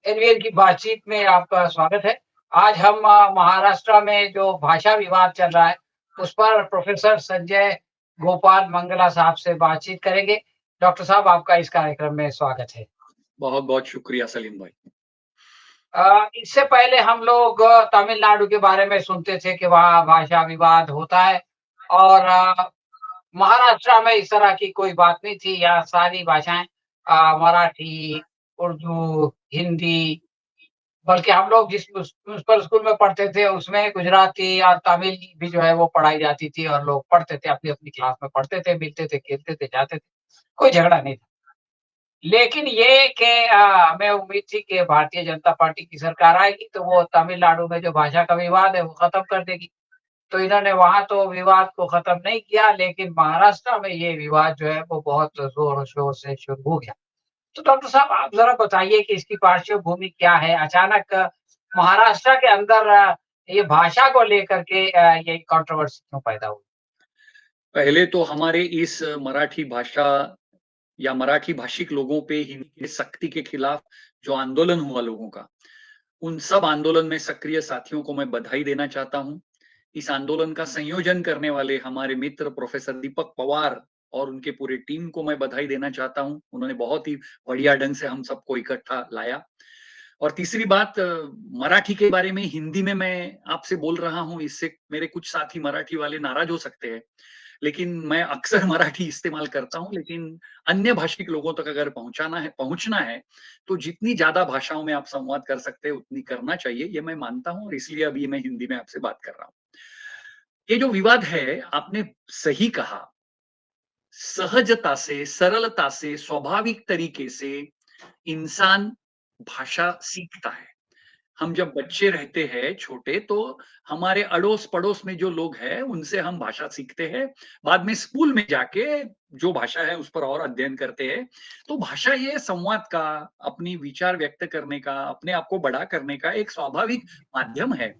एनवीएल की बातचीत में आपका स्वागत है। आज हम महाराष्ट्र में जो भाषा विवाद चल रहा है, उस पर प्रोफ़ेसर संजय गोपाल मंगला साहब से बातचीत करेंगे। डॉक्टर साहब, आपका इस कार्यक्रम में स्वागत है। बहुत-बहुत शुक्रिया सलीम भाई। इससे पहले हम लोग तमिलनाडु के बारे में सुनते थे कि वहाँ भाषा विवाद होता है और महाराष्ट्र में इस तरह की कोई बात नहीं थी। यहाँ सारी भाषाएँ मराठी, उर्दू, हिंदी, बल्कि हम लोग जिस म्युनिसिपल स्कूल में पढ़ते थे, उसमें गुजराती और तमिल भी जो है वो पढ़ाई जाती थी और लोग पढ़ते थे, अपनी-अपनी क्लास में पढ़ते थे, मिलते थे, खेलते थे, जाते थे, कोई झगड़ा नहीं था। लेकिन ये कि हमें उम्मीद थी कि भारतीय जनता पार्टी की सरकार आएगी, तो वो तमिलनाडु में जो भाषा का विवाद है, वो खत्म कर देगी। तो इन्होंने वहाँ तो विवाद को खत्म नहीं किया, लेकिन महाराष्ट्र में ये विवाद जो है, वो बहुत ज़ोर-शोर से शुरू हो गया। तो डॉक्टर साहब, आप ज़रा बताइए कि इसकी पार्श्वभूमि क्या है? अचानक महाराष्ट्र के अंदर ये भाषा को लेकर के ये कंट्रोवर्सी क्यों पैदा हुई? पहले तो हमारे इस मराठी भाषा या मराठी भाषिक लोगों पे हिंदी की सख्ती के खिलाफ जो आंदोलन हुआ लोगों का, उन सब आंदोलन में सक्रिय साथियों को मैं बधाई देना चाहता हूँ। इस आंदोलन का संयोजन करने वाले हमारे मित्र प्रोफ़ेसर दीपक पवार और उनके पूरे टीम को मैं बधाई देना चाहता हूँ। उन्होंने बहुत ही बढ़िया ढंग से हम सबको इकट्ठा लाया। और तीसरी बात मराठी के बारे में हिंदी में मैं आपसे बोल रहा हूँ, इससे मेरे कुछ साथी मराठी वाले नाराज़ हो सकते हैं। लेकिन मैं अक्सर मराठी इस्तेमाल करता हूँ, लेकिन अन्य भाषिक लोगों तक अगर पहुँचना है, तो जितनी ज़्यादा भाषाओं में आप संवाद कर सकते हैं, उतनी करना चाहिए, ये मैं मानता हूँ और इसलिए अभी मैं हिंदी में आपसे बात कर रहा हूँ। ये जो विवाद है, आपने सही कहा, सहजता से, सरलता से, स्वाभाविक तरीके से इंसान भाषा सीखता है। हम जब बच्चे रहते हैं छोटे तो हमारे अड़ोस-पड़ोस में जो लोग हैं उनसे हम भाषा सीखते हैं। बाद में स्कूल में जाके जो भाषा है उस पर और अध्ययन करते हैं। तो भाषा ये संवाद का, अपनी विचार व्यक्त करने का, अपने आप को बड़ा करने का एक स्वाभाविक माध्यम है,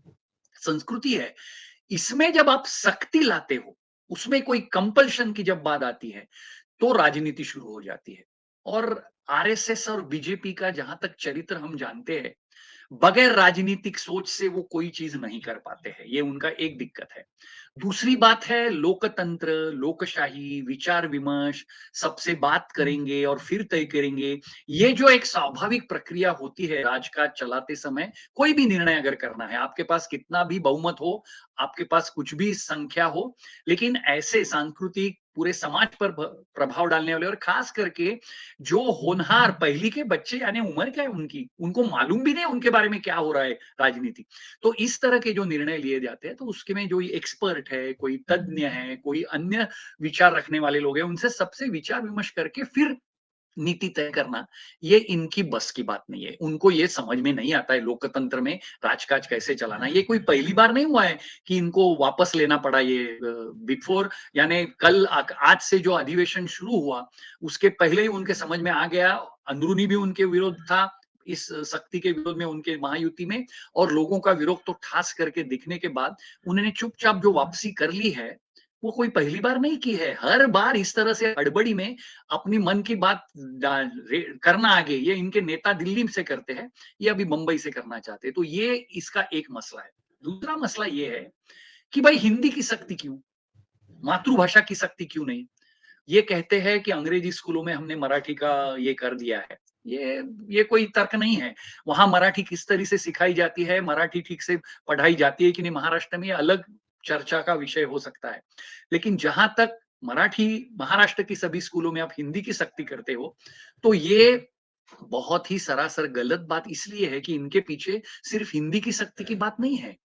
संस्कृति है। इसमें जब आप सख्ती लाते हो, उसमें कोई कंपल्शन की जब बात आती है, तो राजनीति शुरू हो जाती है। और आरएसएस और बीजेपी का जहां तक चरित्र हम जानते हैं, बगैर राजनीतिक सोच से वो कोई चीज नहीं कर पाते हैं, ये उनका एक दिक्कत है। दूसरी बात है लोकतंत्र, लोकशाही, विचार विमर्श, सबसे बात करेंगे और फिर तय करेंगे। ये जो एक स्वाभाविक प्रक्रिया होती है राजकाज चलाते समय, कोई भी निर्णय अगर करना है, आपके पास कितना भी बहुमत हो, आपके पास कुछ भी संख्या हो, लेकिन ऐसे सांस्कृतिक पूरे समाज पर प्रभाव डालने वाले और खास करके जो होनहार पहली के बच्चे यानी उम्र क्या है उनकी, उनको मालूम भी नहीं उनके बारे में क्या हो रहा है राजनीति। तो इस तरह के जो निर्णय लिए जाते हैं तो उसके में जो एक्सपर्ट है, कोई तज्ञ है, कोई अन्य विचार रखने वाले लोग हैं, उनसे सबसे विचार विमर्श करके फिर नीति तय करना, ये इनकी बस की बात नहीं है। उनको ये समझ में नहीं आता है लोकतंत्र में राजकाज कैसे चलाना है। ये कोई पहली बार नहीं हुआ है कि इनको वापस लेना पड़ा ये बिफोर यानी कल आज से जो अधिवेशन शुरू हुआ, उसके पहले ही उनके समझ में आ गया, अंदरूनी भी उनके विरोध था, इस शक्ति के विरोध में उनके महायुति में और लोगों का विरोध तो ठास करके दिखने के बाद उन्होंने चुपचाप जो वापसी कर ली है, वो कोई पहली बार नहीं की है। हर बार इस तरह से हड़बड़ी में अपनी मन की बात करना आगे ये इनके नेता दिल्ली से करते हैं, ये अभी मुंबई से करना चाहते हैं। तो ये इसका एक मसला है। दूसरा मसला ये है कि भाई हिंदी की सख्ती क्यों? मातृभाषा की सख्ती क्यों नहीं? ये कहते हैं कि अंग्रेजी स्कूलों में हमने मराठी का ये कर दिया है। ये कोई तर्क नहीं है। वहाँ मराठी किस तरह से सिखाई जाती है, मराठी ठीक से पढ़ाई जाती है कि नहीं महाराष्ट्र में, ये अलग चर्चा का विषय हो सकता है। लेकिन जहाँ तक मराठी महाराष्ट्र की सभी स्कूलों में आप हिंदी की सख्ती करते हो, तो ये बहुत ही सरासर गलत बात इसलिए है कि इनके पीछे सिर्फ हिंदी की सख्ती की बात नहीं है।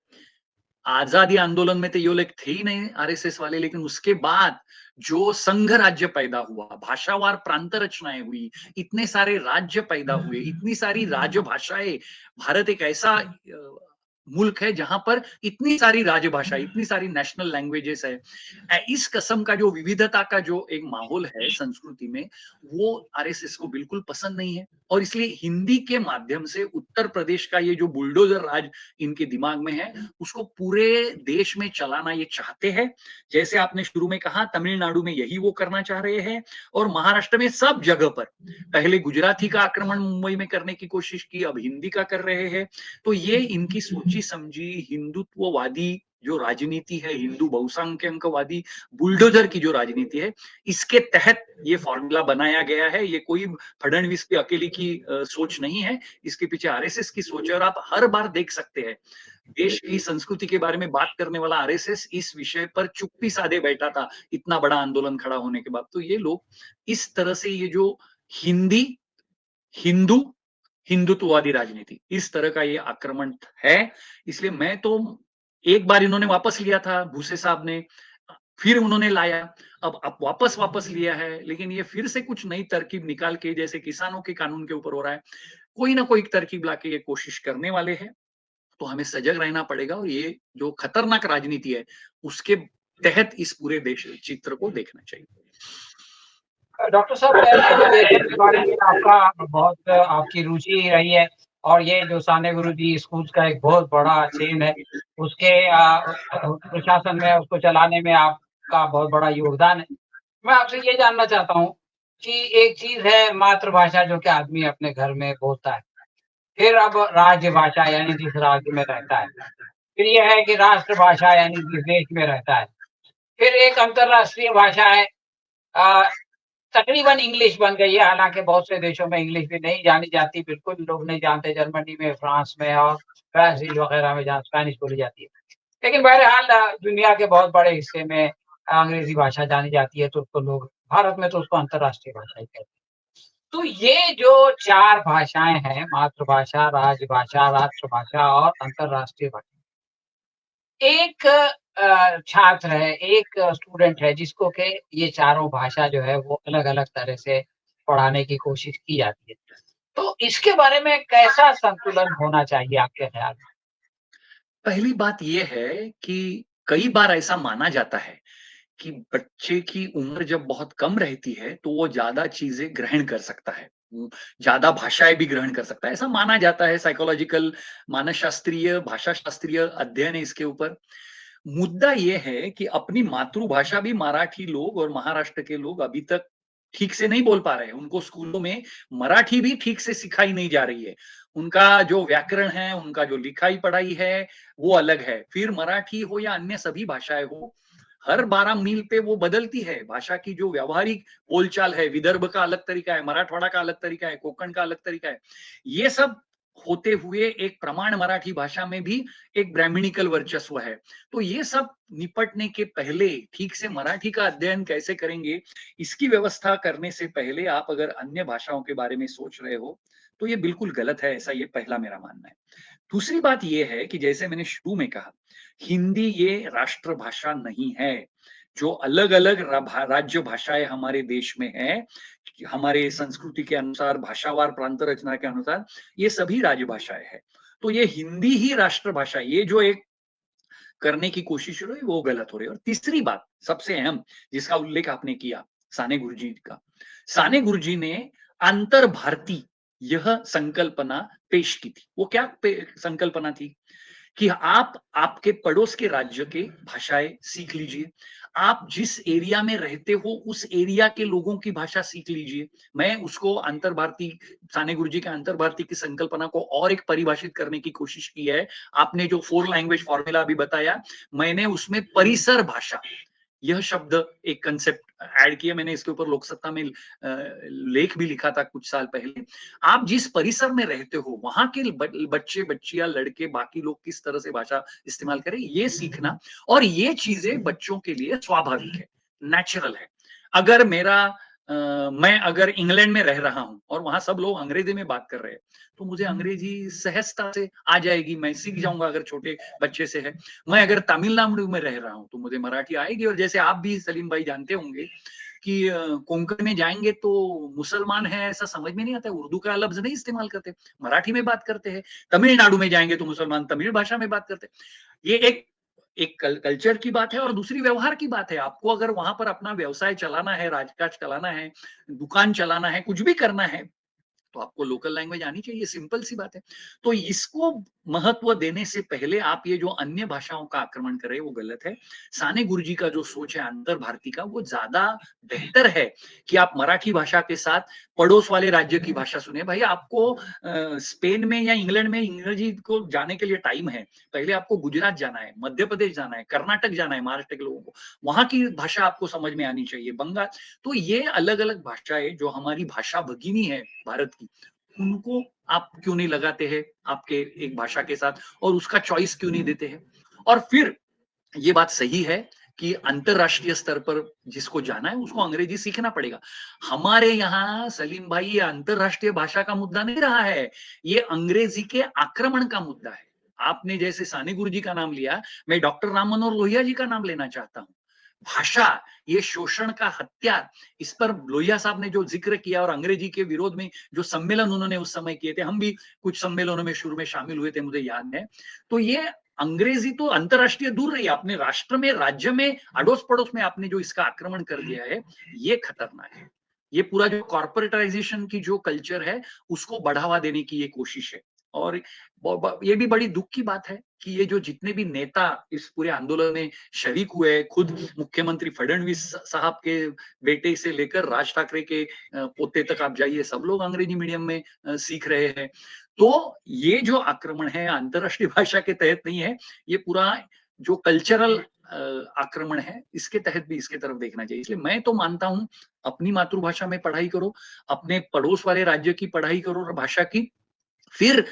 आजादी आंदोलन में तो ये लोग थे ही नहीं आरएसएस वाले, लेकिन उसके बाद जो संघ राज्य पैदा हुआ, भाषावार प्रांत रचनाएं हुई, इतने सारे राज्य पैदा हुए, इतनी सारी राजभाषाएं, भारत एक ऐसा मुल्क है जहां पर इतनी सारी राजभाषा, इतनी सारी नेशनल लैंग्वेजेस है। इस किस्म का जो विविधता का जो एक माहौल है संस्कृति में, वो आरएसएस को बिल्कुल पसंद नहीं है और इसलिए हिंदी के माध्यम से उत्तर प्रदेश का ये जो बुलडोजर राज इनके दिमाग में है, उसको पूरे देश में चलाना ये चाहते हैं। जैसे आपने शुरू में कहा, तमिलनाडु में यही वो करना चाह रहे हैं और महाराष्ट्र में सब जगह पर। पहले गुजराती का आक्रमण मुंबई में करने की कोशिश की, अब हिंदी का कर रहे हैं। तो ये इनकी सोची समझी हिंदुत्ववादी जो राजनीति है, हिंदू बहुसंख्यकवादी बुलडोजर की जो राजनीति है, इसके तहत ये फॉर्मूला बनाया गया है। ये कोई फडणवीस की अकेले की सोच नहीं है, इसके पीछे आरएसएस की सोच है। और आप हर बार देख सकते हैं, देश की संस्कृति के बारे में बात करने वाला आरएसएस इस विषय पर चुप्पी साधे बैठा था, इतना बड़ा आंदोलन खड़ा होने के बाद। तो ये लोग इस तरह से ये जो हिंदी, हिंदू, हिंदुत्ववादी राजनीति, इस तरह का ये आक्रमण है। इसलिए मैं तो, एक बार इन्होंने वापस लिया था भूसे साहब ने, फिर उन्होंने लाया, अब वापस लिया है, लेकिन ये फिर से कुछ नई तरकीब निकाल के, जैसे किसानों के कानून के ऊपर हो रहा है, कोई ना कोई तरकीब लाके ये कोशिश करने वाले हैं। तो हमें सजग रहना पड़ेगा और ये जो खतरनाक राजनीति है, उसके तहत इस पूरे देश चित्र को देखना चाहिए। डॉक्टर साहब, एजुकेशन के बारे में आपका बहुत आपकी रुचि रही है और ये जो साने गुरुजी स्कूल्स का एक बहुत बड़ा चेन है, उसके प्रशासन में, उसको चलाने में आपका बहुत बड़ा योगदान है। मैं आपसे ये जानना चाहता हूँ कि एक चीज़ है मातृभाषा जो कि आदमी अपने घर में बोलता है, फिर अब राजभाषा यानी जिस राज्य में रहता है, फिर ये है कि राष्ट्रभाषा यानी जिस देश में रहता है, फिर एक अंतर्राष्ट्रीय भाषा है। अ, तकरीबन इंग्लिश बन गई है, हालाँकि बहुत से देशों में इंग्लिश भी नहीं जानी जाती, बिल्कुल लोग नहीं जानते, जर्मनी में, फ्रांस में और ब्राज़ील वगैरह में जहाँ स्पेनिश बोली जाती है। लेकिन बहरहाल दुनिया के बहुत बड़े हिस्से में अंग्रेज़ी भाषा जानी जाती है, तो उसको लोग भारत में तो उसको अंतर्राष्ट्रीय भाषा ही कहते हैं। तो ये जो 4 भाषाएँ हैं, मातृभाषा, राजभाषा, राष्ट्रभाषा और अंतर्राष्ट्रीय भाषा, एक छात्र है, एक स्टूडेंट है जिसको कि ये चारों भाषा जो है वो अलग-अलग तरह से पढ़ाने की कोशिश की जाती है। तो इसके बारे में कैसा संतुलन होना चाहिए आपके ख़्याल में? पहली बात ये है कि कई बार ऐसा माना जाता है कि बच्चे की उम्र जब बहुत कम रहती है, तो वो ज़्यादा चीज़ें ग्रहण कर सकता है। ज़्यादा भाषाएँ भी ग्रहण कर सकता है, ऐसा माना जाता है। साइकोलॉजिकल, मानसशास्त्रीय, भाषाशास्त्रीय अध्ययन है इसके ऊपर। मुद्दा ये है कि अपनी मातृभाषा भी मराठी लोग और महाराष्ट्र के लोग अभी तक ठीक से नहीं बोल पा रहे हैं। उनको स्कूलों में मराठी भी ठीक से सिखाई नहीं जा रही है। उनका जो व्याकरण है, उनका जो लिखाई-पढ़ाई है, वो अलग है। फिर मराठी हो या अन्य सभी भाषाएँ हो, हर 12 मील पे वो बदलती है। भाषा की जो व्यावहारिक बोलचाल है, विदर्भ का अलग तरीका है, मराठवाड़ा का अलग तरीका है, कोंकण का अलग तरीका है। ये सब होते हुए एक प्रमाण मराठी भाषा में भी एक ब्राह्मणिकल वर्चस्व है। तो ये सब निपटने के पहले ठीक से मराठी का अध्ययन कैसे करेंगे, इसकी व्यवस्था करने से पहले आप अगर अन्य भाषाओं के बारे में सोच रहे हो, तो ये बिल्कुल गलत है, ऐसा ये पहला मेरा मानना है। दूसरी बात ये है कि जैसे मैंने शुरू में कहा, हिंदी ये राष्ट्रभाषा नहीं है। जो अलग-अलग राज्य भाषाएँ हमारे देश में हैं, हमारे संस्कृति के अनुसार, भाषावार प्रांत रचना के अनुसार, ये सभी राजभाषाएँ हैं। तो ये हिंदी ही राष्ट्रभाषा है, ये जो एक करने की कोशिश हो रही है, वो गलत हो रही है। और तीसरी बात, सबसे अहम, जिसका उल्लेख आपने किया, साने गुरुजी का। साने गुरुजी ने अंतर-भारती यह संकल्पना पेश की थी। वो क्या संकल्पना थी? कि आप आपके पड़ोस के राज्य के भाषाएँ सीख लीजिए। आप जिस एरिया में रहते हो, उस एरिया के लोगों की भाषा सीख लीजिए। मैं उसको अंतर-भारती, साने गुरुजी के अंतर-भारती की संकल्पना को और एक परिभाषित करने की कोशिश की है। आपने जो 4 लैंग्वेज फॉर्मूला अभी बताया, मैंने उसमें परिसर भाषा, यह शब्द, एक कांसेप्ट ऐड किया मैंने इसके ऊपर लोकसत्ता में लेख भी लिखा था कुछ साल पहले। आप जिस परिसर में रहते हो, वहाँ के बच्चे, बच्चियाँ, लड़के, बाकी लोग किस तरह से भाषा इस्तेमाल करें, ये सीखना। और ये चीज़ें बच्चों के लिए स्वाभाविक है, नेचुरल है। अगर मैं अगर इंग्लैंड में रह रहा हूँ और वहाँ सब लोग अंग्रेज़ी में बात कर रहे हैं, तो मुझे अंग्रेज़ी सहजता से आ जाएगी, मैं सीख जाऊँगा अगर छोटे बच्चे से है। मैं अगर तमिलनाडु में रह रहा हूँ, तो मुझे मराठी आएगी। और जैसे आप भी सलीम भाई जानते होंगे कि कोंकण में जाएँगे तो मुसलमान हैं ऐसा समझ में नहीं आता है, उर्दू का लफ्ज़ नहीं इस्तेमाल करते, मराठी में बात करते हैं। तमिलनाडु में जाएँगे तो मुसलमान तमिल भाषा में बात करते हैं। ये एक एक कल्चर की बात है और दूसरी व्यवहार की बात है। आपको अगर वहाँ पर अपना व्यवसाय चलाना है, राजकाज चलाना है, दुकान चलाना है, कुछ भी करना है, तो आपको लोकल लैंग्वेज आनी चाहिए, सिंपल सी बात है। तो इसको महत्व देने से पहले आप ये जो अन्य भाषाओं का आक्रमण कर रहे हैं वो गलत है। साने गुरुजी का जो सोच है अंतर भारती का, वो ज्यादा बेहतर है कि आप मराठी भाषा के साथ पड़ोस वाले राज्य की भाषा सुने। भाई आपको स्पेन में या इंग्लैंड में अंग्रेजी को जाने के लिए टाइम है, पहले आपको गुजरात जाना है, मध्य प्रदेश जाना है, कर्नाटक जाना है, महाराष्ट्र के लोगों को वहां की भाषा आपको समझ में आनी चाहिए, बंगाल। तो ये अलग अलग भाषाएं जो हमारी भाषा भगिनी है भारत की, उनको आप क्यों नहीं लगाते हैं आपके एक भाषा के साथ, और उसका चॉइस क्यों नहीं देते हैं। और फिर ये बात सही है कि अंतरराष्ट्रीय स्तर पर जिसको जाना है उसको अंग्रेजी सीखना पड़ेगा। हमारे यहाँ सलीम भाई ये अंतरराष्ट्रीय भाषा का मुद्दा नहीं रहा है, ये अंग्रेजी के आक्रमण का मुद्दा है। आपने जैसे साने गुरुजी का नाम लिया, मैं डॉक्टर राम मनोहर लोहिया जी का नाम लेना चाहता हूँ। भाषा ये शोषण का हथियार, इस पर लोहिया साहब ने जो जिक्र किया और अंग्रेजी के विरोध में जो सम्मेलन उन्होंने उस समय किए थे, हम भी कुछ सम्मेलनों में शुरू में शामिल हुए थे, मुझे याद है। तो ये अंग्रेजी तो अंतरराष्ट्रीय दूर रही, अपने राष्ट्र में, राज्य में, अड़ोस पड़ोस में आपने जो इसका आक्रमण कर दिया है, ये खतरनाक है। ये पूरा जो कॉर्पोरेटाइजेशन की जो कल्चर है उसको बढ़ावा देने की ये कोशिश है। और ये भी बड़ी दुख की बात है कि ये जो जितने भी नेता इस पूरे आंदोलन में शरीक हुए, खुद मुख्यमंत्री फडणवीस साहब के बेटे से लेकर राज ठाकरे के पोते तक आप जाइए, सब लोग अंग्रेजी मीडियम में सीख रहे हैं। तो ये जो आक्रमण है अंतरराष्ट्रीय भाषा के तहत नहीं है, ये पूरा जो कल्चरल आक्रमण है इसके तहत भी इसके तरफ देखना चाहिए। इसलिए मैं तो मानता हूं अपनी मातृभाषा में पढ़ाई करो, अपने पड़ोस वाले राज्य की पढ़ाई करो और भाषा की, फिर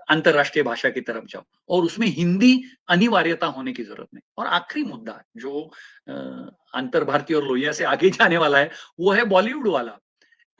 अंतरराष्ट्रीय भाषा की तरफ जाओ, और उसमें हिंदी अनिवार्यता होने की जरूरत नहीं। और आखिरी मुद्दा जो अंतर भारतीय और लोहिया से आगे जाने वाला है, वो है बॉलीवुड वाला।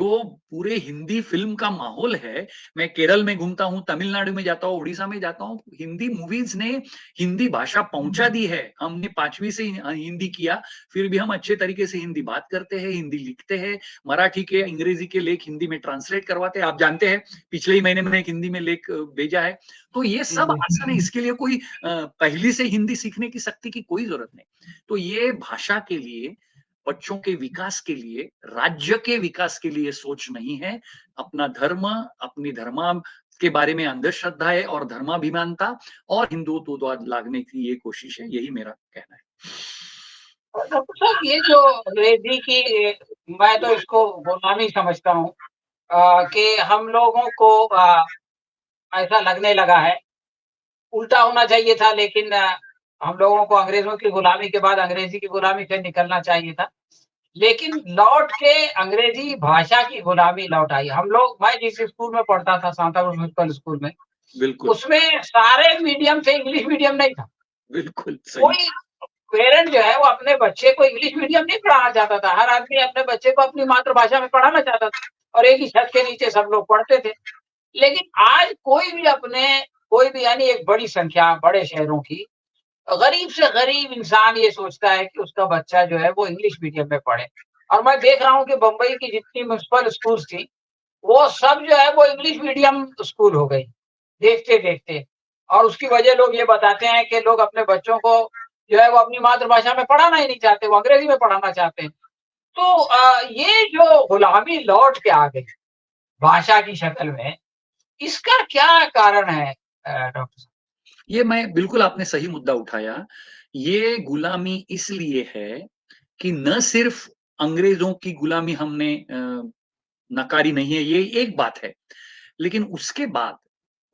तो पूरे हिंदी फिल्म का माहौल है। मैं केरल में घूमता हूँ, तमिलनाडु में जाता हूँ, उड़ीसा में जाता हूँ, हिंदी मूवीज ने हिंदी भाषा पहुंचा दी है। हमने 5वीं से हिंदी किया, फिर भी हम अच्छे तरीके से हिंदी बात करते हैं, हिंदी लिखते हैं, मराठी के अंग्रेजी के लेख हिंदी में ट्रांसलेट करवाते हैं। आप जानते हैं पिछले ही महीने मैंने एक हिंदी में लेख भेजा है। तो ये सब जी। आसान है, इसके लिए कोई पहली से हिंदी सीखने की सख्ती की कोई जरूरत नहीं। तो ये भाषा के लिए, बच्चों के विकास के लिए, राज्य के विकास के लिए सोच नहीं है। अपना धर्म, अपनी धर्मा के बारे में अंधश्रद्धा और धर्माभिमानता और हिंदुत्ववाद लागने की ये कोशिश है, यही मेरा कहना है। और डॉक्टर साहब ये जो अंग्रेजी की मैं तो इसको गुलामी समझता हूँ कि हम लोगों को ऐसा लगने लगा है, उल्टा होना चाहिए था लेकिन हम लोगों को अंग्रेज़ों की गुलामी के बाद अंग्रेज़ी की गुलामी से निकलना चाहिए था। लेकिन लौट के अंग्रेज़ी भाषा की गुलामी लौट आई। हम लोग मैं जिस स्कूल में पढ़ता था सांताक्रूज़ म्युनिसिपल स्कूल में, बिल्कुल, उसमें सारे मीडियम थे, इंग्लिश मीडियम नहीं था। बिल्कुल सही। कोई पेरेंट जो है वो अपने बच्चे को इंग्लिश मीडियम नहीं पढ़ाना चाहता था। हर आदमी अपने बच्चे को अपनी मातृभाषा में पढ़ाना चाहता था और एक ही छत के नीचे सब लोग पढ़ते थे। लेकिन आज कोई भी यानी एक बड़ी संख्या बड़े शहरों की गरीब से गरीब इंसान ये सोचता है कि उसका बच्चा जो है वो इंग्लिश मीडियम में पढ़े। और मैं देख रहा हूँ कि बम्बई की जितनी म्युनिसिपल स्कूल्स थी, वो सब जो है वो इंग्लिश मीडियम स्कूल हो गई, देखते-देखते। और उसकी वजह लोग ये बताते हैं कि लोग अपने बच्चों को जो है वो अपनी मातृभाषा में पढ़ाना ही नहीं चाहते, वो अंग्रेजी में पढ़ाना चाहते हैं। तो ये जो गुलामी लौट के आ गई भाषा की शक्ल में, इसका क्या कारण है डॉक्टर साहब? ये मैं बिल्कुल, आपने सही मुद्दा उठाया। ये गुलामी इसलिए है कि न सिर्फ अंग्रेजों की गुलामी हमने नकारी नहीं है, ये एक बात है। लेकिन उसके बाद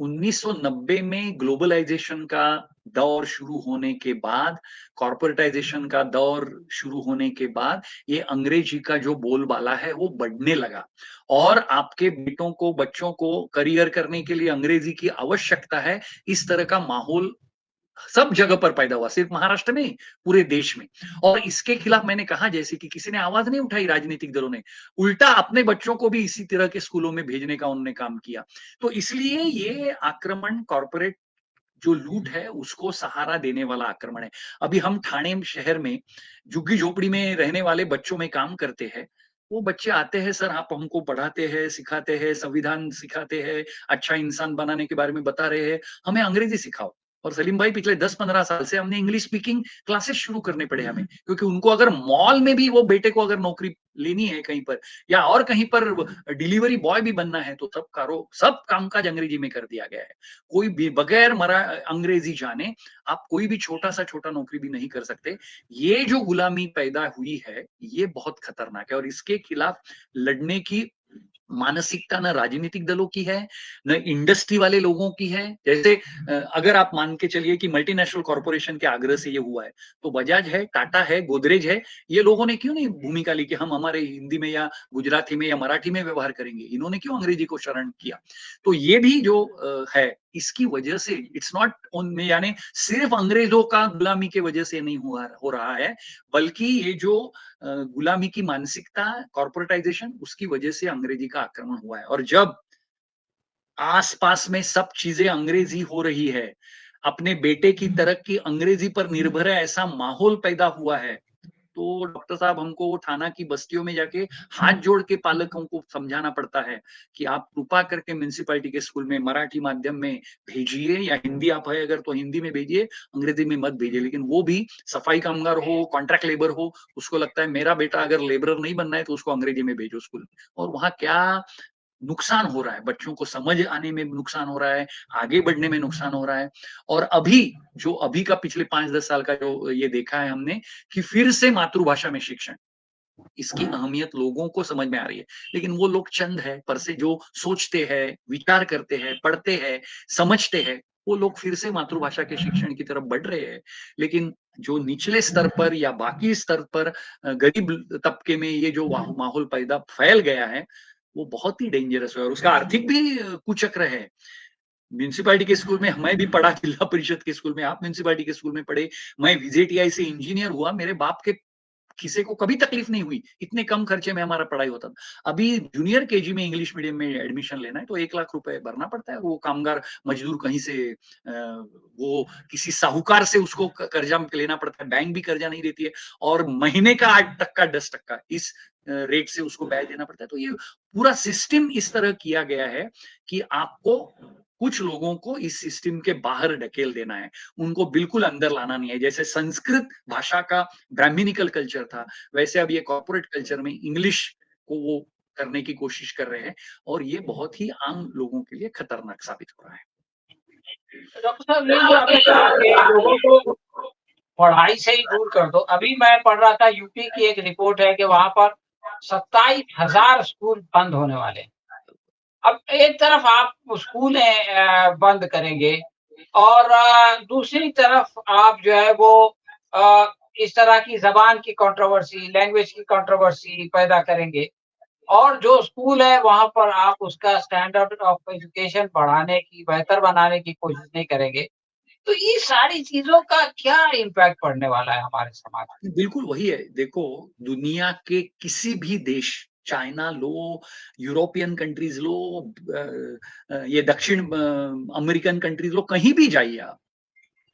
1990 में ग्लोबलाइजेशन का दौर शुरू होने के बाद, कॉर्पोरेटाइजेशन का दौर शुरू होने के बाद, ये अंग्रेजी का जो बोलबाला है वो बढ़ने लगा। और आपके बेटों को, बच्चों को करियर करने के लिए अंग्रेजी की आवश्यकता है, इस तरह का माहौल सब जगह पर पैदा हुआ, सिर्फ महाराष्ट्र में नहीं, पूरे देश में। और इसके खिलाफ मैंने कहा जैसे कि किसी ने आवाज नहीं उठाई, राजनीतिक दलों ने, उल्टा अपने बच्चों को भी इसी तरह के स्कूलों में भेजने का उन्होंने काम किया। तो इसलिए ये आक्रमण कॉर्पोरेट जो लूट है उसको सहारा देने वाला आक्रमण है। अभी हम ठाणे शहर में झुग्गी झोपड़ी में रहने वाले बच्चों में काम करते हैं। वो बच्चे आते हैं, सर आप हमको पढ़ाते हैं, सिखाते हैं, संविधान सिखाते हैं, अच्छा इंसान बनाने के बारे में बता रहे हैं, हमें अंग्रेजी सिखाओ। और सलीम भाई पिछले 10-15 साल से हमने इंग्लिश स्पीकिंग क्लासेस शुरू करने पड़े हमें, क्योंकि उनको अगर मॉल में भी वो बेटे को अगर नौकरी लेनी है कहीं पर, या और कहीं पर डिलीवरी बॉय भी बनना है, तो सब कामकाज अंग्रेजी में कर दिया गया है। कोई भी बगैर अंग्रेजी जाने आप कोई भी छोटा सा छोटा नौकरी भी नहीं कर सकते। ये जो गुलामी पैदा हुई है, ये बहुत खतरनाक है, और इसके खिलाफ लड़ने की मानसिकता न राजनीतिक दलों की है, न इंडस्ट्री वाले लोगों की है। जैसे अगर आप मान के चलिए कि मल्टीनेशनल कॉर्पोरेशन के आग्रह से ये हुआ है, तो बजाज है, टाटा है, गोदरेज है, ये लोगों ने क्यों नहीं भूमिका ली कि हम हमारे हिंदी में या गुजराती में या मराठी में व्यवहार करेंगे? इन्होंने क्यों अंग्रेजी को शरण किया? तो ये भी जो है, इसकी वजह से इट्स नॉट ओन में, यानी सिर्फ अंग्रेजों का गुलामी की वजह से नहीं हो रहा है, बल्कि ये जो गुलामी की मानसिकता, कॉर्पोरेटाइजेशन, उसकी वजह से अंग्रेजी का आक्रमण हुआ है। और जब आस-पास में सब चीज़ें अंग्रेज़ी हो रही है, अपने बेटे की तरक्की अंग्रेज़ी पर निर्भर है, ऐसा माहौल पैदा हुआ है, तो डॉक्टर साहब हमको वो थाना की बस्तियों में जाके हाथ जोड़ के पालकों को समझाना पड़ता है कि आप कृपा करके म्युनिसिपैलिटी के स्कूल में मराठी माध्यम में भेजिए, या हिंदी आप है अगर तो हिंदी में भेजिए, अंग्रेज़ी में मत भेजिए। लेकिन वो भी सफाई कामगार हो, कॉन्ट्रैक्ट लेबर हो, उसको लगता है मेरा बेटा अगर लेबरर नहीं बनना है तो उसको अंग्रेज़ी में भेजो स्कूल में। और वहाँ क्या नुकसान हो रहा है, बच्चों को समझ आने में नुकसान हो रहा है, आगे बढ़ने में नुकसान हो रहा है। और अभी का पिछले 5-10 साल का जो ये देखा है हमने, कि फिर से मातृभाषा में शिक्षण, इसकी अहमियत लोगों को समझ में आ रही है। लेकिन वो लोग चंद है, पर से जो सोचते हैं, विचार करते हैं, पढ़ते हैं, समझते हैं, वो लोग फिर से मातृभाषा के शिक्षण की तरफ बढ़ रहे हैं। लेकिन जो निचले स्तर पर या बाकी स्तर पर गरीब तबके में ये जो माहौल पैदा फैल गया है, वो बहुत ही डेंजरस है, और उसका आर्थिक भी कुचक्र है। म्युनिसिपैलिटी के स्कूल में मैं भी पढ़ा, जिला परिषद के स्कूल में, आप म्युनिसिपैलिटी के स्कूल में पढ़े, मैं विजेटीआई से इंजीनियर हुआ, मेरे बाप के किसी को कभी तकलीफ नहीं हुई, इतने कम खर्चे में हमारा पढ़ाई होता था। अभी जूनियर केजी में इंग्लिश मीडियम में एडमिशन लेना है तो 1 लाख रुपए भरना पड़ता है। वो कामगार मजदूर कहीं से वो किसी साहूकार से उसको कर्जा लेना पड़ता है, बैंक भी कर्जा नहीं देती है, और महीने का 8% 10% इस रेट से उसको ब्याज देना पड़ता है। तो ये पूरा सिस्टम इस तरह किया गया है कि आपको कुछ लोगों को इस सिस्टम के बाहर ढकेल देना है, उनको बिल्कुल अंदर लाना नहीं है। जैसे संस्कृत भाषा का ब्राह्मणिकल कल्चर था, वैसे अब ये कॉर्पोरेट कल्चर में इंग्लिश को वो करने की कोशिश कर रहे हैं, और ये बहुत ही आम लोगों के लिए खतरनाक साबित हो रहा है। डॉक्टर साहब, ये जो आपने कहा कि लोगों को पढ़ाई से ही दूर कर दो। अभी मैं पढ़ रहा था, यूपी की एक रिपोर्ट है कि वहाँ पर 27,000 स्कूल बंद होने वाले हैं। अब एक तरफ आप स्कूलें बंद करेंगे और दूसरी तरफ आप जो है वो अ, इस तरह की ज़बान की कंट्रोवर्सी, लैंग्वेज की कंट्रोवर्सी पैदा करेंगे, और जो स्कूल है वहाँ पर आप उसका स्टैंडर्ड ऑफ एजुकेशन बढ़ाने की, बेहतर बनाने की कोशिश नहीं करेंगे। तो ये सारी चीज़ों का क्या इम्पैक्ट पड़ने वाला है हमारे समाज पे? बिल्कुल वही है। देखो, दुनिया के किसी भी देश, चाइना लो, यूरोपियन कंट्रीज़ लो, ये दक्षिण अमेरिकन कंट्रीज़ लो, कहीं भी जाइए आप।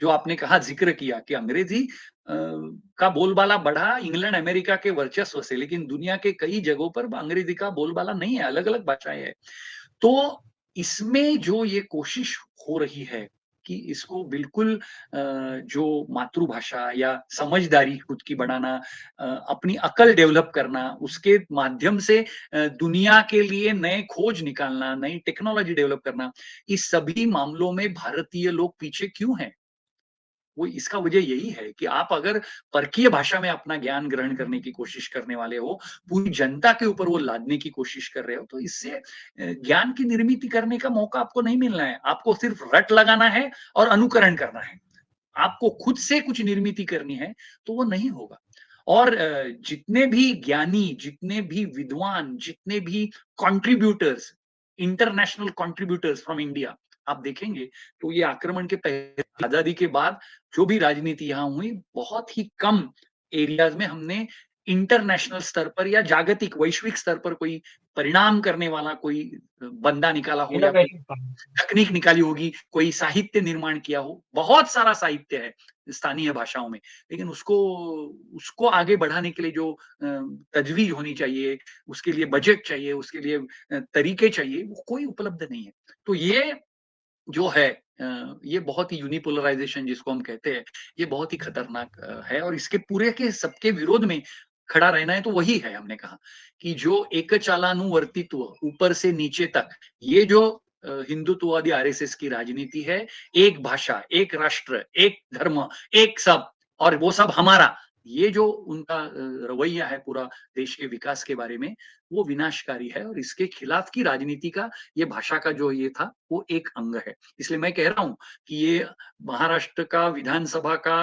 जो आपने कहा, ज़िक्र किया कि अंग्रेज़ी का बोलबाला बढ़ा इंग्लैंड, अमेरिका के वर्चस्व से, लेकिन दुनिया के कई जगहों पर अंग्रेज़ी का बोलबाला नहीं है, अलग-अलग भाषाएँ हैं। तो इसमें जो ये कोशिश हो रही है कि इसको बिल्कुल जो मातृभाषा या समझदारी खुद की बढ़ाना, अपनी अकल डेवलप करना, उसके माध्यम से दुनिया के लिए नए खोज निकालना, नई टेक्नोलॉजी डेवलप करना, इस सभी मामलों में भारतीय लोग पीछे क्यों हैं? वो इसका वजह यही है कि आप अगर परकीय भाषा में अपना ज्ञान ग्रहण करने की कोशिश करने वाले हो, पूरी जनता के ऊपर वो लादने की कोशिश कर रहे हो, तो इससे ज्ञान की निर्मिति करने का मौका आपको नहीं मिलना है। आपको सिर्फ रट लगाना है और अनुकरण करना है। आपको खुद से कुछ निर्मिति करनी है, तो वो नहीं होगा। और जितने भी ज्ञानी, जितने भी विद्वान, जितने भी contributors, international contributors from India, आप देखेंगे तो ये आक्रमण के पहले, आज़ादी के बाद जो भी राजनीति यहाँ हुई, बहुत ही कम एरियाज़ में हमने इंटरनेशनल स्तर पर या जागतिक, वैश्विक स्तर पर कोई परिणाम करने वाला कोई बंदा निकाला हो, या कोई इनोवेटिव काम। तकनीक निकाली होगी, कोई साहित्य निर्माण किया हो। बहुत सारा साहित्य है स्थानीय भाषाओं में, लेकिन उसको उसको आगे बढ़ाने के लिए जो तजवीज़ होनी चाहिए, उसके लिए बजट चाहिए, उसके लिए तरीके चाहिए, वो कोई उपलब्ध नहीं है। तो ये जो है ये बहुत ही यूनिपोलराइजेशन जिसको हम कहते हैं, ये बहुत ही खतरनाक है और इसके पूरे के सबके विरोध में खड़ा रहना है तो वही है हमने कहा कि जो एकचालानुवर्तित्व ऊपर से नीचे तक ये जो हिंदुत्ववादी आरएसएस की राजनीति है, एक भाषा, एक राष्ट्र, एक धर्म, एक सब और वो सब हमारा, ये जो उनका रवैया है पूरा देश के विकास के बारे में, वो विनाशकारी है और इसके खिलाफ की राजनीति का ये भाषा का जो ये था, वो एक अंग है। इसलिए मैं कह रहा हूँ कि ये महाराष्ट्र का विधानसभा का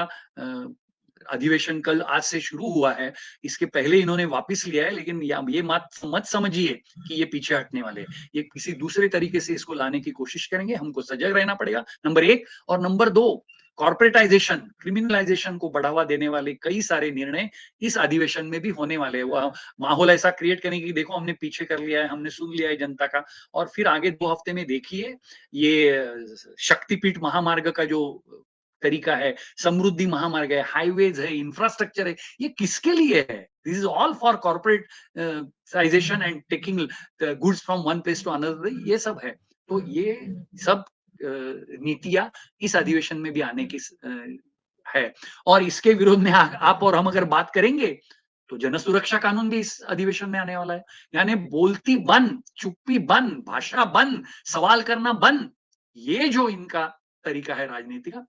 अधिवेशन कल आज से शुरू हुआ है। इसके पहले इन्होंने वापस लिया है, लेकिन ये मत समझिए कि ये पीछे हटने वाले हैं। ये किसी दूसरे तरीके से इसको लाने की कोशिश करेंगे, हमको सजग रहना पड़ेगा, नंबर 1 और नंबर 2 कॉर्पोरेटाइजेशन, क्रिमिनलाइजेशन को बढ़ावा देने वाले कई सारे निर्णय इस अधिवेशन में भी होने वाले हैं। वो माहौल ऐसा क्रिएट करेंगे कि देखो हमने पीछे कर लिया है, हमने सुन लिया है जनता का और फिर आगे 2 हफ्ते में देखिए ये शक्तिपीठ महामार्ग का जो तरीका है, समृद्धि महामार्ग है, हाईवेज है, इंफ्रास्ट्रक्चर है, ये किसके लिए है? This is all for corporatisation and taking goods from one place to another, ये सब है। तो ये सब नीतियां इस अधिवेशन में भी आने की है और इसके विरोध में आप और हम अगर बात करेंगे तो जन सुरक्षा कानून भी इस अधिवेशन में आने वाला है। यानी बोलती बंद, चुप्पी बंद, भाषा बंद, सवाल करना बंद, ये जो इनका तरीका है राजनीति का,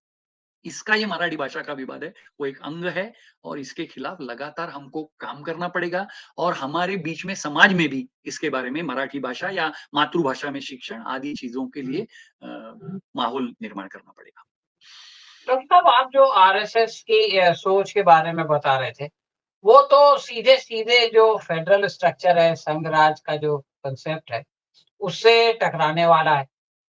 इसका ये मराठी भाषा का विवाद है, वो एक अंग है और इसके खिलाफ लगातार हमको काम करना पड़ेगा और हमारे बीच में समाज में भी इसके बारे में मराठी भाषा या मातृभाषा में शिक्षण आदि चीजों के लिए माहौल निर्माण करना पड़ेगा। डॉक्टर साहब, आप जो आरएसएस की सोच के बारे में बता रहे थे, वो तो सीधे-सीधे जो फेडरल स्ट्रक्चर है, संघ-राज का जो कांसेप्ट है, उससे टकराने वाला है।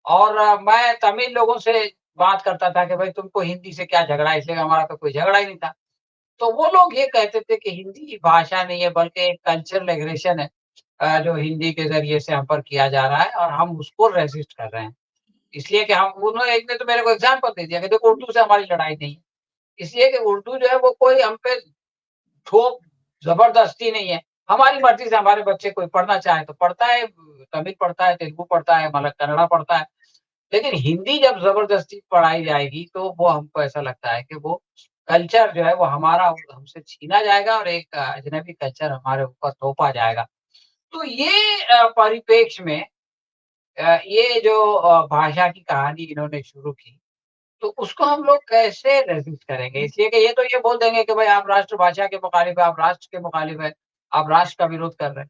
और मैं तमिल लोगों से बात करता था कि भाई तुमको हिंदी से क्या झगड़ा है, इसलिए हमारा तो कोई झगड़ा ही नहीं था। तो वो लोग ये कहते थे कि हिंदी भाषा नहीं है बल्कि एक कल्चरल एग्रेशन है, जो हिंदी के ज़रिए से हम पर किया जा रहा है और हम उसको रेसिस्ट कर रहे हैं। इसलिए कि हम उन्होंने एक ने तो मेरे को एग्ज़ाम्पल दे दिया कि देखो उर्दू से हमारी लड़ाई नहीं है। इसलिए कि उर्दू जो है वो कोई हम पे थोप ज़बरदस्ती नहीं है। हमारी मर्ज़ी से हमारे बच्चे कोई पढ़ना चाहे तो पढ़ता है, तमिल पढ़ता है, तेलुगु पढ़ता है, कन्नड़ा पढ़ता है। लेकिन हिंदी जब ज़बरदस्ती पढ़ाई जाएगी तो वो हमको ऐसा लगता है कि वो कल्चर जो है वो हमारा हमसे छीना जाएगा और एक अजनबी कल्चर हमारे ऊपर थोपा जाएगा। तो ये परिप्रेक्ष्य में ये जो भाषा की कहानी इन्होंने शुरू की, तो उसको हम लोग कैसे रेज़िस्ट करेंगे? इसलिए कि ये तो ये बोल देंगे कि भाई आप राष्ट्रभाषा के मुखालिफ है, आप राष्ट्र के मुखालिफ है, आप राष्ट्र का विरोध कर रहे हैं।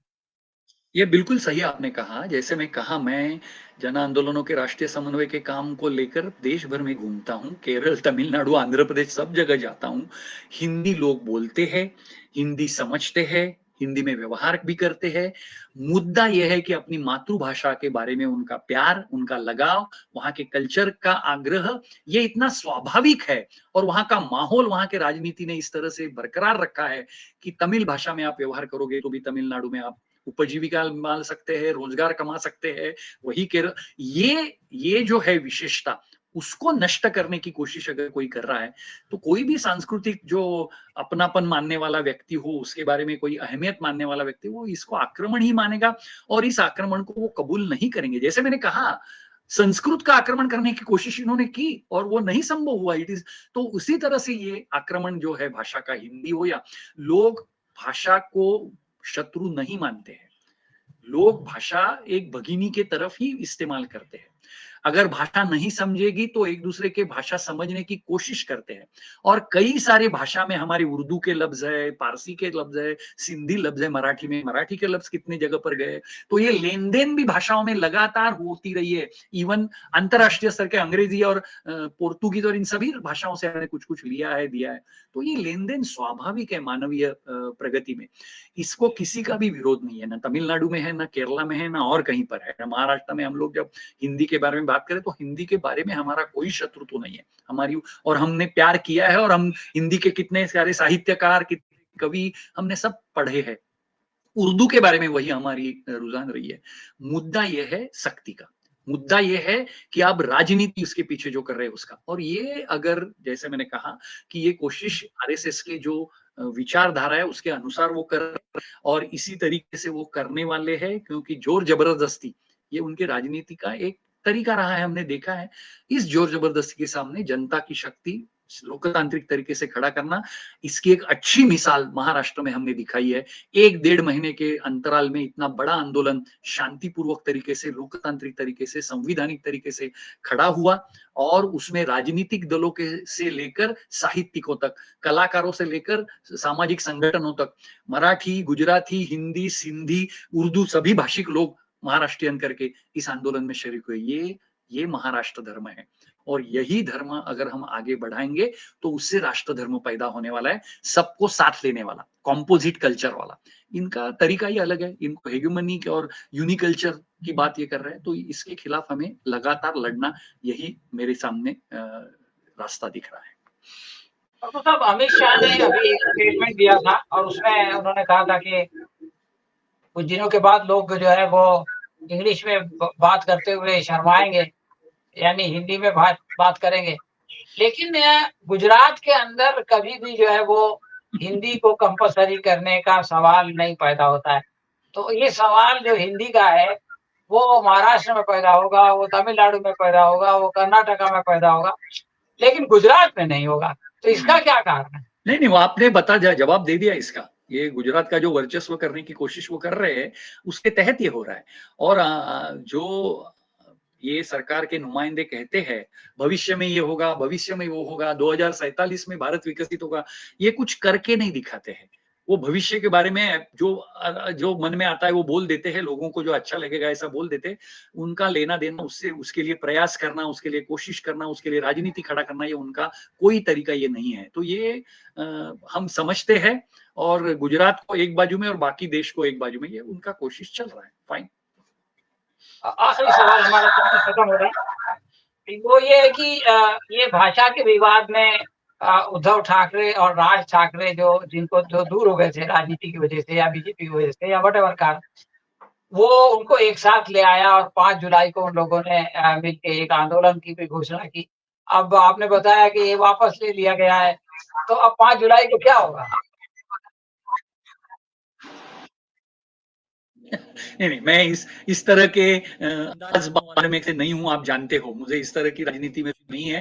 ये बिल्कुल सही आपने कहा। जैसे मैं कहा मैं जन आंदोलनों के राष्ट्रीय समन्वय के काम को लेकर देश भर में घूमता हूँ। केरल, तमिलनाडु, आंध्र प्रदेश सब जगह जाता हूँ। हिंदी लोग बोलते हैं, हिंदी समझते हैं, हिंदी में व्यवहार भी करते हैं। मुद्दा ये है कि अपनी मातृभाषा के बारे में उनका प्यार, उनका लगाव, वहाँ के कल्चर का आग्रह, ये इतना स्वाभाविक है और वहाँ का माहौल, वहाँ के राजनीति ने इस तरह से बरकरार रखा है कि तमिल भाषा में आप व्यवहार करोगे तो भी तमिलनाडु में आप उपजीविका माल सकते हैं, रोजगार कमा सकते हैं। वही केरल, ये जो है विशेषता, उसको नष्ट करने की कोशिश अगर कोई कर रहा है, तो कोई भी सांस्कृतिक जो अपनापन मानने वाला व्यक्ति हो, उसके बारे में कोई अहमियत मानने वाला व्यक्ति, वो इसको आक्रमण ही मानेगा और इस आक्रमण को वो कबूल नहीं करेंगे। जैसे मैंने कहा, संस्कृत का आक्रमण करने की कोशिश इन्होंने की और वो नहीं संभव हुआ। इट इज तो उसी तरह से ये आक्रमण जो है भाषा का, हिंदी हो या, लोग भाषा को शत्रु नहीं मानते हैं। लोग भाषा एक भगिनी के तरफ ही इस्तेमाल करते हैं। अगर भाषा नहीं समझेगी तो एक दूसरे के भाषा समझने की कोशिश करते हैं और कई सारे भाषा में हमारे उर्दू के लफ्ज है, पारसी के लफ्ज है, सिंधी लफ्ज है, मराठी में मराठी के लफ्ज कितने जगह पर गए। तो ये लेन देन भी भाषाओं में लगातार होती रही है। इवन अंतरराष्ट्रीय स्तर के अंग्रेजी और पोर्तुगीज और इन सभी भाषाओं से हमने कुछ कुछ लिया है, दिया है। तो ये लेन देन स्वाभाविक है मानवीय प्रगति में। इसको किसी का भी विरोध नहीं है, ना तमिलनाडु में है, ना केरला में है, ना और कहीं पर है। महाराष्ट्र में हम लोग जब हिंदी के बारे में बात करें तो हिंदी के बारे में हमारा कोई शत्रु तो नहीं है। हमारी, और हमने प्यार किया है और हम हिंदी के कितने सारे साहित्यकार, कितने कवि हमने सब पढ़े हैं। उर्दू के बारे में वही हमारी रुझान रही है। मुद्दा यह है शक्ति का, मुद्दा यह है कि आप राजनीति उसके पीछे जो कर रहे हैं उसका। और ये अगर, जैसे मैंने कहा कि ये कोशिश आरएसएस के जो विचारधारा है उसके अनुसार वो कर, और इसी तरीके से वो करने वाले हैं, क्योंकि जोर जबरदस्ती ये उनके राजनीति का एक तरीका रहा है, हमने देखा है। इस जोर जबरदस्ती के सामने जनता की शक्ति लोकतांत्रिक तरीके से खड़ा करना, इसकी एक अच्छी मिसाल महाराष्ट्र में हमने दिखाई है। 1 डेढ़ महीने के अंतराल में इतना बड़ा आंदोलन शांतिपूर्वक तरीके से, लोकतांत्रिक तरीके से, संवैधानिक तरीके से खड़ा हुआ और उसमें राजनीतिक दलों के से लेकर साहित्यिकों तक, कलाकारों से लेकर सामाजिक संगठनों तक, मराठी, गुजराती, हिंदी, सिंधी, उर्दू सभी भाषिक लोग महाराष्ट्रीयन करके इस आंदोलन में शरीक हुए। ये महाराष्ट्र धर्म है और यही धर्म अगर हम आगे बढ़ाएंगे तो उससे राष्ट्र धर्म पैदा होने वाला है, सबको साथ लेने वाला, कॉम्पोजिट कल्चर वाला। इनका तरीका ही अलग है, इनको हेगेमनी और यूनिकल्चर की बात ये कर रहे हैं, तो इसके खिलाफ हमें लगातार लड़ना, यही मेरे सामने रास्ता दिख रहा है। तो साहब अमित शाह ने अभी एक स्टेटमेंट दिया था और उसमें उन्होंने कहा था कि कुछ दिनों के बाद लोग जो है वो इंग्लिश में बात करते हुए शर्माएंगे, यानी हिंदी में बात करेंगे। लेकिन गुजरात के अंदर कभी भी जो है वो हिंदी को कंपल्सरी करने का सवाल नहीं पैदा होता है। तो ये सवाल जो हिंदी का है, वो महाराष्ट्र में पैदा होगा, वो तमिलनाडु में पैदा होगा, वो कर्नाटका में पैदा होगा, लेकिन गुजरात में नहीं होगा। तो इसका क्या कारण है? नहीं, वो आपने जवाब दे दिया इसका। ये गुजरात का जो वर्चस्व करने की कोशिश वो कर रहे हैं, उसके तहत ये हो रहा है। और जो ये सरकार के नुमाइंदे कहते हैं, भविष्य में ये होगा, भविष्य में वो होगा, 2047 में भारत विकसित होगा, ये कुछ करके नहीं दिखाते हैं। वो भविष्य के बारे में जो मन में आता है वो बोल देते हैं, लोगों को जो अच्छा लगेगा ऐसा बोल देते हैं। उनका लेना-देना उससे, उसके लिए प्रयास करना, उसके लिए कोशिश करना, उसके लिए राजनीति खड़ा करना, ये उनका कोई तरीका ये नहीं है। तो ये हम समझते हैं और गुजरात को एक बाजू में और बाकी देश को एक बाजू में, ये उनका कोशिश चल रहा है। फाइन। आखिरी सवाल हमारा समय खत्म हो रहा है। वो ये है कि ये भाषा के विवाद में उद्धव ठाकरे और राज ठाकरे जो दूर हो गए थे राजनीति की वजह से या बीजेपी की वजह से या व्हाटएवर कारण, वो उनको एक साथ ले आया और 5 जुलाई को उन लोगों ने मिलके एक आंदोलन की भी घोषणा की। अब आपने बताया कि ये वापस ले लिया गया है, तो अब 5 जुलाई को क्या होगा? नहीं, मैं इस तरह के अंदाज बारे में से नहीं हूँ, आप जानते हो, मुझे इस तरह की राजनीति में नहीं है।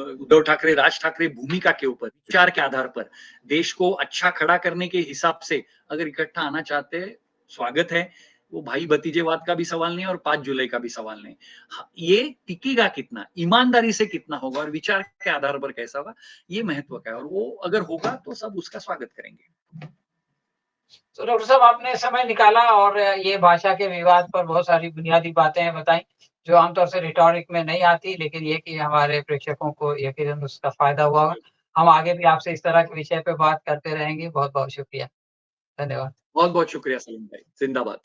उद्धव ठाकरे, राज ठाकरे भूमिका के ऊपर, विचार के आधार पर, देश को अच्छा खड़ा करने के हिसाब से अगर इकट्ठा आना चाहते हैं, स्वागत है। वो भाई भतीजेवाद का भी सवाल नहीं है और 5 जुलाई का भी सवाल नहीं। हाँ, ये टिकेगा कितना, ईमानदारी से कितना होगा और विचार के आधार पर कैसा होगा, ये महत्व का है और वो अगर होगा तो सब उसका स्वागत करेंगे। तो डॉक्टर साहब आपने समय निकाला और ये भाषा के विवाद पर बहुत सारी बुनियादी बातें बताई, जो आमतौर से रिटॉरिक में नहीं आती, लेकिन ये कि हमारे प्रेक्षकों को यकीनन उसका फ़ायदा हुआ होगा। हम आगे भी आपसे इस तरह के विषय पे बात करते रहेंगे। बहुत-बहुत शुक्रिया। धन्यवाद। बहुत-बहुत शुक्रिया सलीम भाई, जिंदाबाद।